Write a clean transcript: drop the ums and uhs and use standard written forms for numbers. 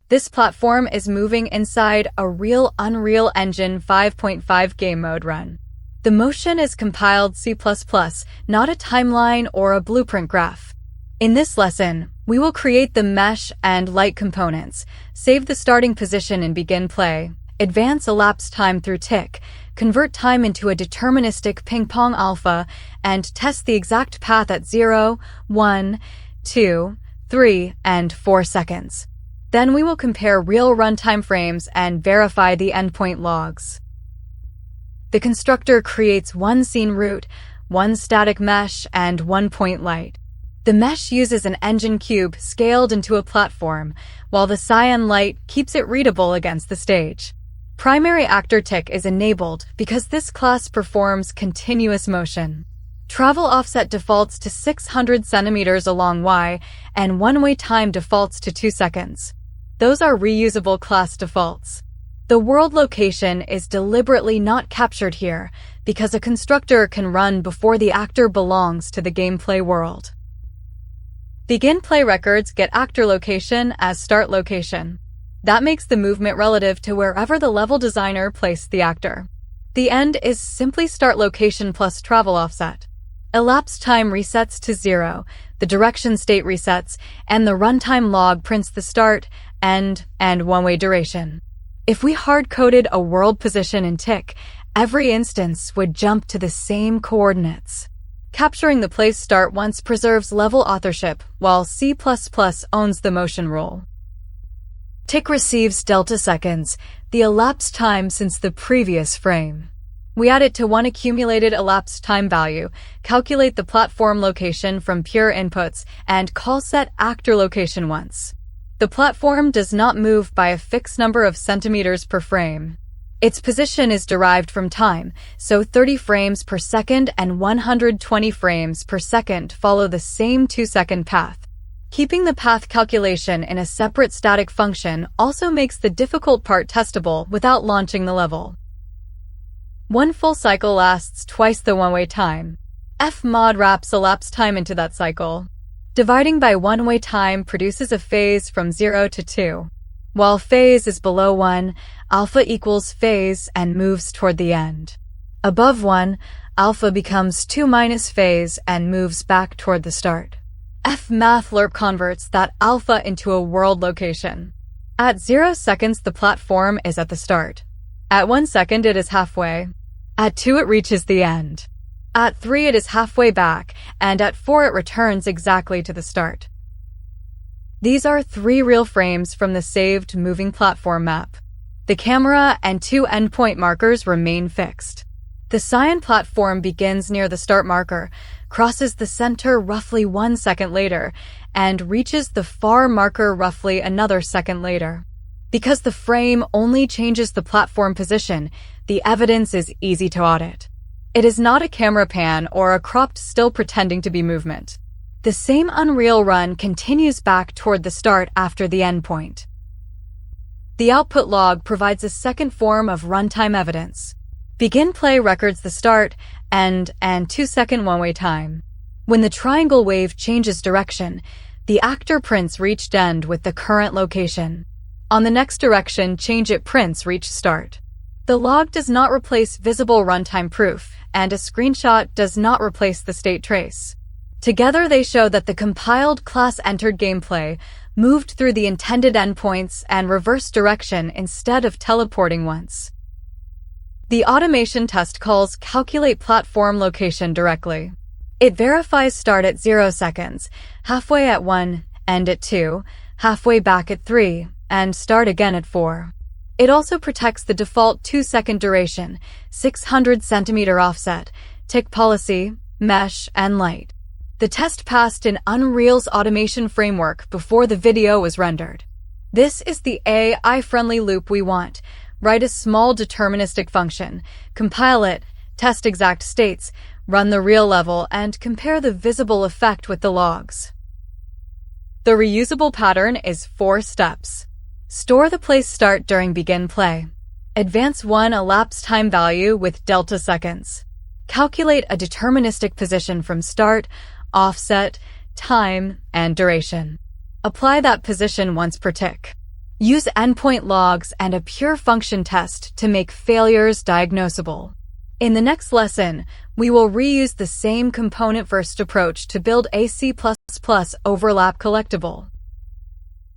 This platform is moving inside a real Unreal Engine 5.5 game mode run. The motion is compiled C++, not a timeline or a blueprint graph. In this lesson, we will create the mesh and light components, save the starting position in BeginPlay, advance elapsed time through tick, convert time into a deterministic ping-pong alpha, and test the exact path at 0, 1, 2, 3, and 4 seconds. Then we will compare real runtime frames and verify the endpoint logs. The constructor creates one scene root, one static mesh, and one point light. The mesh uses an engine cube scaled into a platform, while the cyan light keeps it readable against the stage. Primary actor tick is enabled because this class performs continuous motion. Travel offset defaults to 600 centimeters along Y, and one-way time defaults to 2 seconds. Those are reusable class defaults. The world location is deliberately not captured here because a constructor can run before the actor belongs to the gameplay world. BeginPlay records get actor location as start location. That makes the movement relative to wherever the level designer placed the actor. The end is simply start location plus travel offset. Elapsed time resets to 0, the direction state resets, and the runtime log prints the start, end, and one-way duration. If we hard-coded a world position in tick, every instance would jump to the same coordinates. Capturing the place start once preserves level authorship, while C++ owns the motion rule. Tick receives delta seconds, the elapsed time since the previous frame. We add it to one accumulated elapsed time value, calculate the platform location from pure inputs, and call set actor location once. The platform does not move by a fixed number of centimeters per frame. Its position is derived from time, so 30 frames per second and 120 frames per second follow the same 2-second path. Keeping the path calculation in a separate static function also makes the difficult part testable without launching the level. One full cycle lasts twice the one-way time. Fmod wraps elapsed time into that cycle. Dividing by one-way time produces a phase from 0 to 2. While phase is below 1, alpha equals phase and moves toward the end. Above 1, alpha becomes 2 minus phase and moves back toward the start. Fmath converts that alpha into a world location. At 0 seconds, the platform is at the start. At 1 second, it is halfway. At 2, it reaches the end. At 3, it is halfway back, and at 4, it returns exactly to the start. These are 3 real frames from the saved moving platform map. The camera and 2 endpoint markers remain fixed. The cyan platform begins near the start marker, crosses the center roughly 1 second later, and reaches the far marker roughly another second later. Because the frame only changes the platform position, the evidence is easy to audit. It is not a camera pan or a cropped still pretending to be movement. The same Unreal run continues back toward the start after the endpoint. The output log provides a second form of runtime evidence. BeginPlay records the start, end, and 2-second one-way time. When the triangle wave changes direction, the actor prints reached end with the current location. On the next direction change, it prints reached start. The log does not replace visible runtime proof, and a screenshot does not replace the state trace. Together they show that the compiled class entered gameplay moved through the intended endpoints and reverse direction instead of teleporting once. The automation test calls calculate platform location directly. It verifies start at 0 seconds, halfway at 1, end at 2, halfway back at 3, and start again at 4. It also protects the default 2-second duration, 600 centimeter offset, tick policy, mesh, and light. The test passed in Unreal's automation framework before the video was rendered. This is the AI-friendly loop we want. Write a small deterministic function, compile it, test exact states, run the real level, and compare the visible effect with the logs. The reusable pattern is 4 steps. Store the place start during BeginPlay. Advance one elapsed time value with delta seconds. Calculate a deterministic position from start, offset, time, and duration. Apply that position once per tick. Use endpoint logs and a pure function test to make failures diagnosable. In the next lesson, we will reuse the same component-first approach to build a C++ overlap collectible.